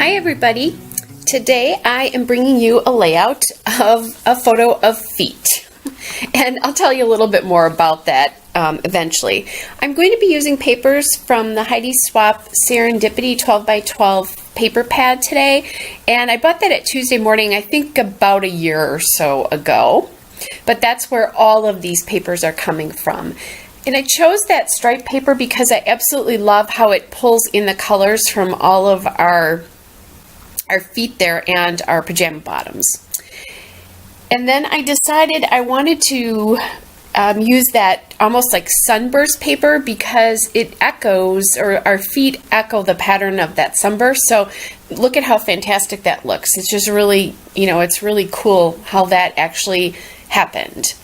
Hi everybody! Today I am bringing you a layout of a photo of feet, and I'll tell you a little bit more about that eventually. I'm going to be using papers from the Heidi Swapp Serendipity 12x12 paper pad today, and I bought that at Tuesday morning, I think about a year or so ago, but that's where all of these papers are coming from. And I chose that striped paper because I absolutely love how it pulls in the colors from all of our feet there and our pajama bottoms. And then I decided I wanted to use that almost like sunburst paper because it echoes, or our feet echo the pattern of that sunburst. So look at how fantastic that looks. It's just really, it's really cool how that actually happened.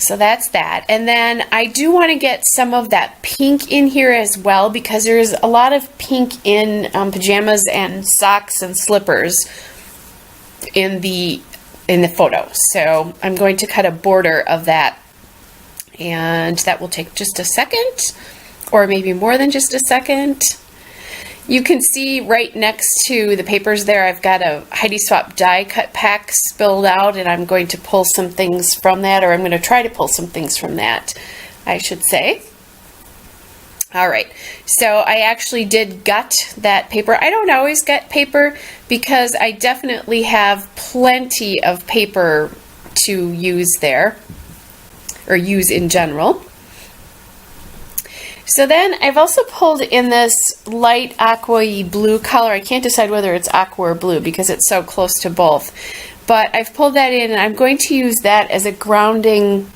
So that's that. And then I do want to get some of that pink in here as well because there's a lot of pink in pajamas and socks and slippers in the photo. So I'm going to cut a border of that, and that will take just a second, or maybe more than just a second. You can see right next to the papers there, I've got a Heidi Swapp die cut pack spilled out, and I'm going to pull some things from that, or I'm going to try to pull some things from that, I should say. All right, so I actually did gut that paper. I don't always gut paper because I definitely have plenty of paper to use there, or use in general. So then I've also pulled in this light aqua-y blue color. I can't decide whether it's aqua or blue because it's so close to both. But I've pulled that in, and I'm going to use that as a grounding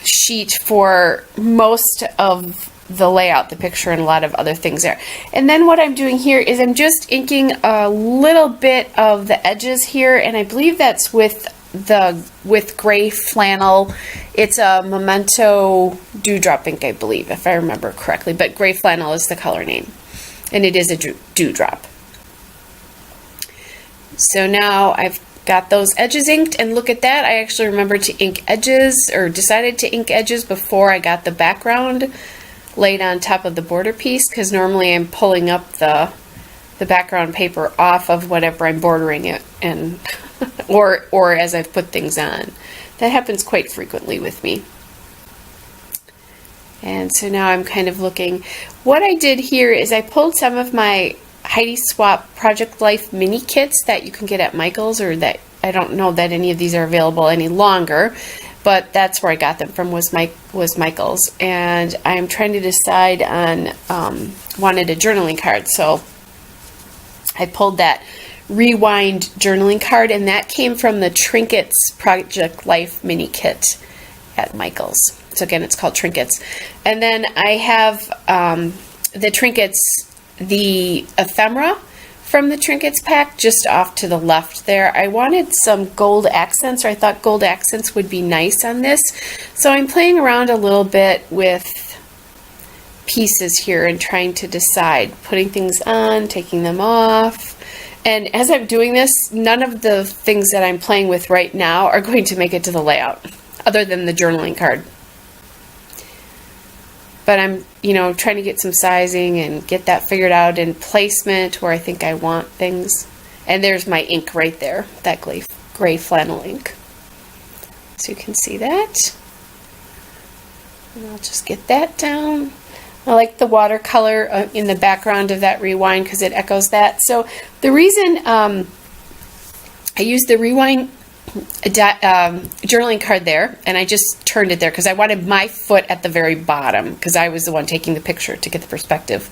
sheet for most of the layout, the picture, and a lot of other things there. And then what I'm doing here is I'm just inking a little bit of the edges here, and I believe that's with gray flannel. It's a Memento Dewdrop ink, I believe, if I remember correctly, but gray flannel is the color name, and it is a dewdrop. So now I've got those edges inked, and look at that, I actually remembered to ink edges, or decided to ink edges before I got the background laid on top of the border piece, because normally I'm pulling up the background paper off of whatever I'm bordering it, and or as I've put things on. That happens quite frequently with me. And so now I'm kind of looking. What I did here is I pulled some of my Heidi Swapp Project Life mini kits that you can get at Michael's, or that I don't know that any of these are available any longer, but that's where I got them from, was Michael's. And I'm trying to decide on, wanted a journaling card, so I pulled that Rewind journaling card, and that came from the Trinkets Project Life mini kit at Michael's. So again, it's called Trinkets. And then I have the Trinkets, the ephemera from the Trinkets pack just off to the left there. I wanted some gold accents, or I thought gold accents would be nice on this. So I'm playing around a little bit with pieces here and trying to decide, putting things on, taking them off. And as I'm doing this, none of the things that I'm playing with right now are going to make it to the layout, other than the journaling card. But I'm, trying to get some sizing and get that figured out, and placement where I think I want things. And there's my ink right there, that gray flannel ink. So you can see that. And I'll just get that down. I like the watercolor in the background of that Rewind because it echoes that. So the reason I used the Rewind journaling card there, and I just turned it there because I wanted my foot at the very bottom because I was the one taking the picture to get the perspective.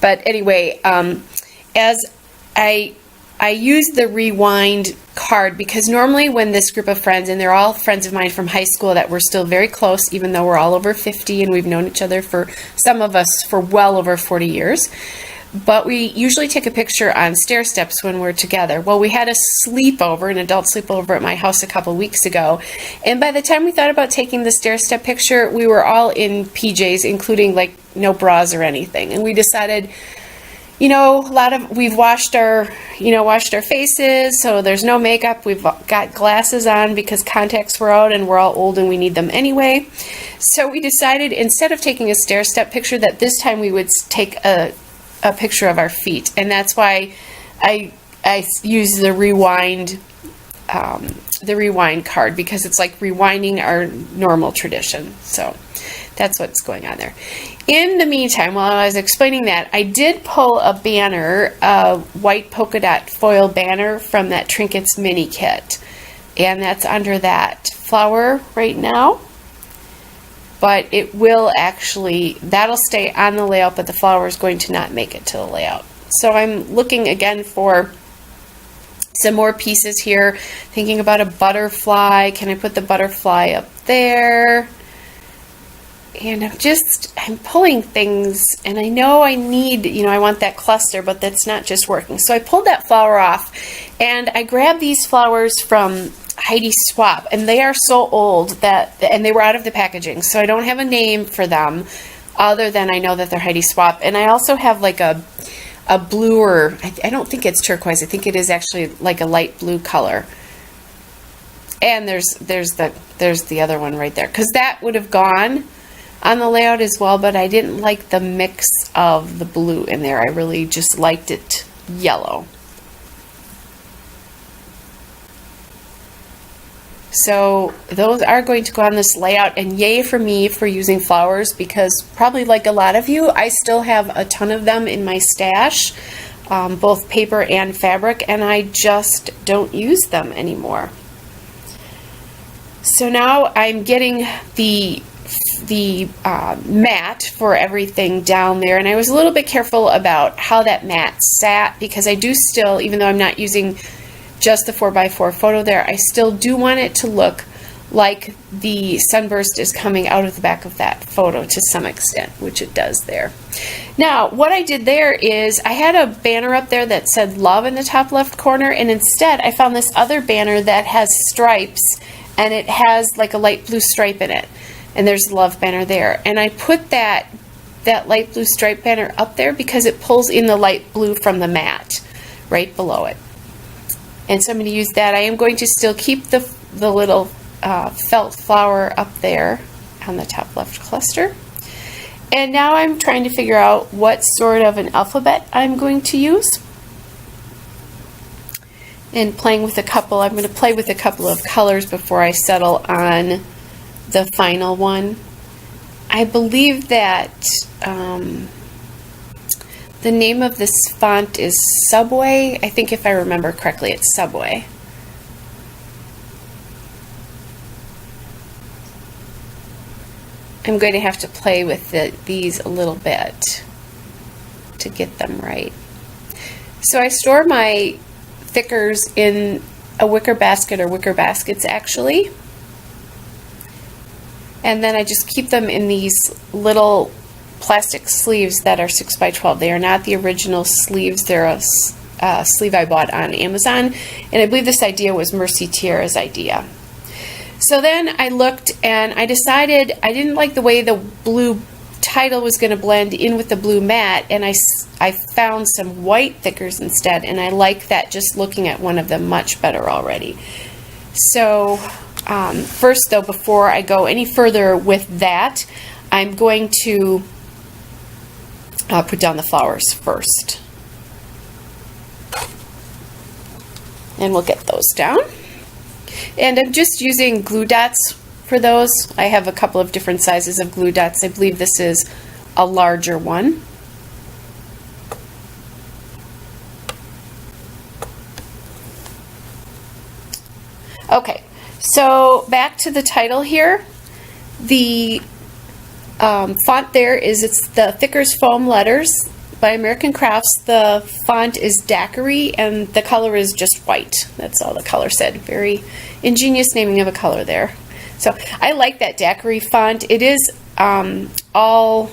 But anyway, as I used the Rewind card because normally when this group of friends, and they're all friends of mine from high school that we're still very close, even though we're all over 50 and we've known each other, for some of us, for well over 40 years. But we usually take a picture on stair steps when we're together. Well, we had a sleepover, an adult sleepover at my house a couple weeks ago, and by the time we thought about taking the stair step picture, we were all in PJs, including like no bras or anything. And we decided, we've washed our faces, so there's no makeup. We've got glasses on because contacts were out, and we're all old and we need them anyway. So we decided, instead of taking a stair step picture, that this time we would take a a picture of our feet, and that's why I use the rewind card, because it's like rewinding our normal tradition. So that's what's going on there. In the meantime, while I was explaining that, I did pull a banner, a white polka dot foil banner from that Trinkets mini kit, and that's under that flower right now. But it will actually, that'll stay on the layout, but the flower is going to not make it to the layout. So I'm looking again for some more pieces here, thinking about a butterfly. Can I put the butterfly up there? And I'm pulling things, and I know I need, I want that cluster, but that's not just working. So I pulled that flower off, and I grabbed these flowers from Heidi Swap, and they are so old and they were out of the packaging, so I don't have a name for them other than I know that they're Heidi Swap. And I also have like a blue, or I don't think it's turquoise, I think it is actually like a light blue color. And there's the other one right there, because that would have gone on the layout as well, but I didn't like the mix of the blue in there. I really just liked it yellow. So those are going to go on this layout, and yay for me for using flowers, because probably like a lot of you, I still have a ton of them in my stash, both paper and fabric, and I just don't use them anymore. So now I'm getting the mat for everything down there, and I was a little bit careful about how that mat sat, because I do still, even though I'm not using just the 4x4 photo there, I still do want it to look like the sunburst is coming out of the back of that photo to some extent, which it does there. Now, what I did there is I had a banner up there that said love in the top left corner, and instead I found this other banner that has stripes, and it has like a light blue stripe in it, and there's the love banner there. And I put that light blue stripe banner up there because it pulls in the light blue from the mat right below it. And so I'm going to use that. I am going to still keep the little felt flower up there on the top left cluster. And now I'm trying to figure out what sort of an alphabet I'm going to use. And playing with a couple, I'm going to play with a couple of colors before I settle on the final one. I believe that the name of this font is Subway. I think if I remember correctly, it's Subway. I'm going to have to play with these a little bit to get them right. So I store my thickers in a wicker basket, or wicker baskets actually. And then I just keep them in these little plastic sleeves that are 6x12. They are not the original sleeves. They're a sleeve I bought on Amazon, and I believe this idea was Mercy Tiara's idea. So then I looked, and I decided I didn't like the way the blue title was going to blend in with the blue mat, and I found some white thickers instead, and I like that just looking at one of them much better already. So first though, before I go any further with that, I'm going to put down the flowers first. And we'll get those down. And I'm just using glue dots for those. I have a couple of different sizes of glue dots. I believe this is a larger one. Okay, so back to the title here. The font there is, it's the Thickers Foam Letters by American Crafts. The font is Daiquiri, and the color is just white. That's all the color said. Very ingenious naming of a color there. So I like that Daiquiri font. It is all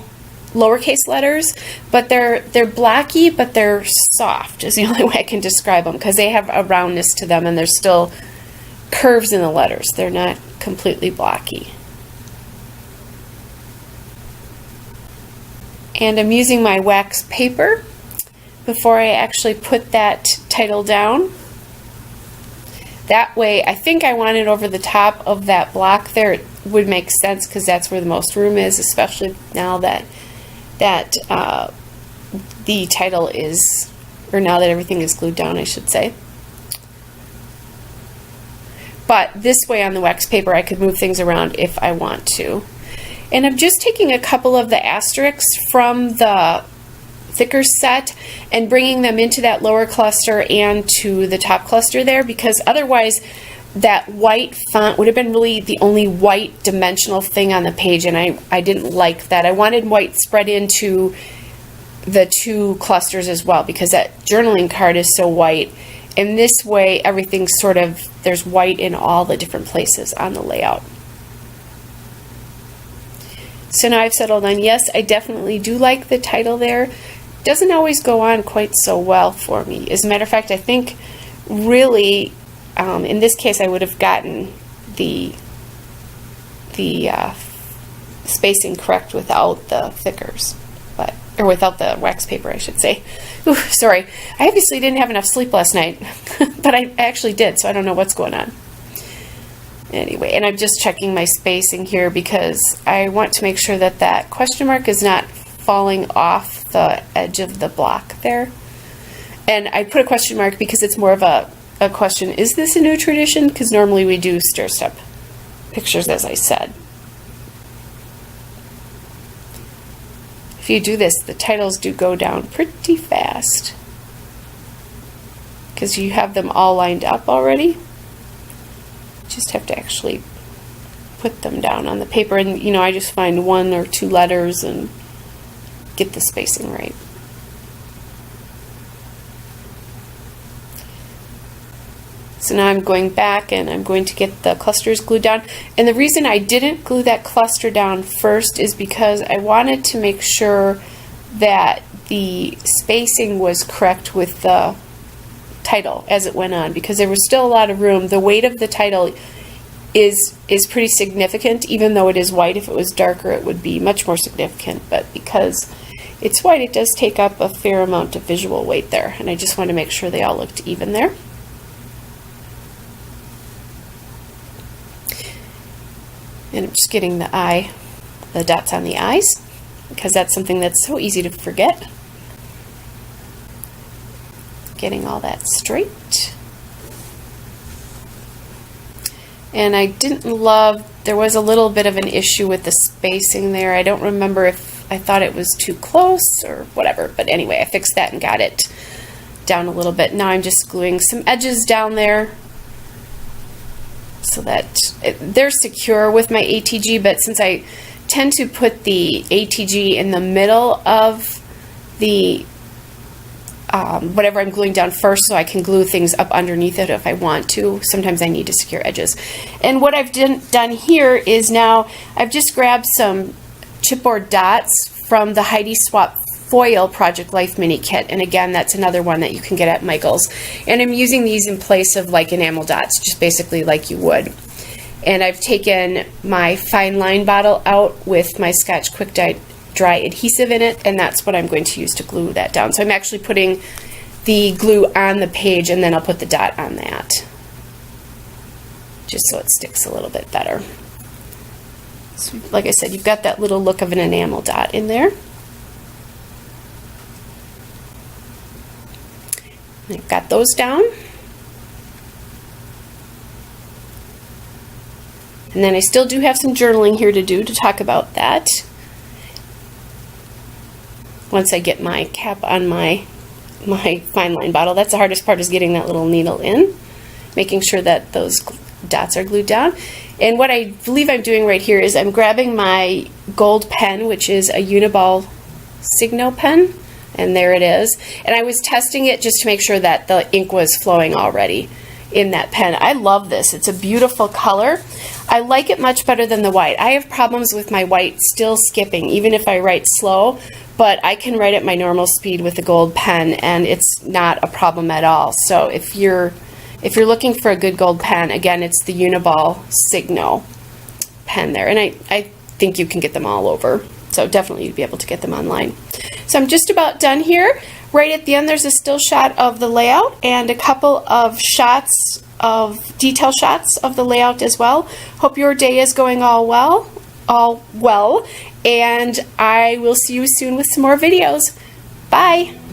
lowercase letters, but they're blocky, but they're soft is the only way I can describe them, because they have a roundness to them, and there's still curves in the letters. They're not completely blocky. And I'm using my wax paper before I actually put that title down. That way, I think I want it over the top of that block there. It would make sense because that's where the most room is, especially now that the title is, or now that everything is glued down, I should say. But this way on the wax paper, I could move things around if I want to. And I'm just taking a couple of the asterisks from the thicker set and bringing them into that lower cluster and to the top cluster there, because otherwise that white font would have been really the only white dimensional thing on the page, and I didn't like that. I wanted white spread into the two clusters as well, because that journaling card is so white. And this way everything's sort of, there's white in all the different places on the layout. So now I've settled on, yes, I definitely do like the title there. Doesn't always go on quite so well for me. As a matter of fact, I think really in this case I would have gotten the spacing correct without the thickers, or without the wax paper, I should say. Ooh, sorry, I obviously didn't have enough sleep last night, but I actually did, so I don't know what's going on. Anyway, and I'm just checking my spacing here because I want to make sure that that question mark is not falling off the edge of the block there. And I put a question mark because it's more of a question, is this a new tradition? Because normally we do stair-step pictures, as I said. If you do this, the titles do go down pretty fast because you have them all lined up already. Just have to actually put them down on the paper, and you know, I just find 1 or 2 letters and get the spacing right. So now I'm going back and I'm going to get the clusters glued down. And the reason I didn't glue that cluster down first is because I wanted to make sure that the spacing was correct with the title as it went on, because there was still a lot of room. The weight of the title is pretty significant, even though it is white. If it was darker, it would be much more significant, but because it's white, it does take up a fair amount of visual weight there, and I just want to make sure they all looked even there. And I'm just getting the dots on the eyes, because that's something that's so easy to forget. Getting all that straight. And I didn't love, there was a little bit of an issue with the spacing there. I don't remember if I thought it was too close or whatever, but anyway, I fixed that and got it down a little bit. Now I'm just gluing some edges down there so that they're secure with my ATG, but since I tend to put the ATG in the middle of the whatever I'm gluing down first, so I can glue things up underneath it if I want to. Sometimes I need to secure edges. And what I've done here is now I've just grabbed some chipboard dots from the Heidi Swap Foil Project Life Mini Kit, and again, that's another one that you can get at Michael's. And I'm using these in place of like enamel dots, just basically like you would. And I've taken my fine line bottle out with my Scotch Quick Dry adhesive in it, and that's what I'm going to use to glue that down. So I'm actually putting the glue on the page, and then I'll put the dot on that, just so it sticks a little bit better. So like I said, you've got that little look of an enamel dot in there. I've got those down. And then I still do have some journaling here to do to talk about that. Once I get my cap on my fine line bottle. That's the hardest part, is getting that little needle in, making sure that those dots are glued down. And what I believe I'm doing right here is I'm grabbing my gold pen, which is a Uniball Signo pen, and there it is. And I was testing it just to make sure that the ink was flowing already in that pen. I love this. It's a beautiful color. I like it much better than the white. I have problems with my white still skipping, even if I write slow, but I can write at my normal speed with the gold pen, and it's not a problem at all. So if you're looking for a good gold pen, again, it's the Uniball Signo pen there, and I think you can get them all over. So definitely you'd be able to get them online. So I'm just about done here. Right at the end, there's a still shot of the layout and a couple of shots of detail shots of the layout as well. Hope your day is going all well, and I will see you soon with some more videos. Bye. Bye!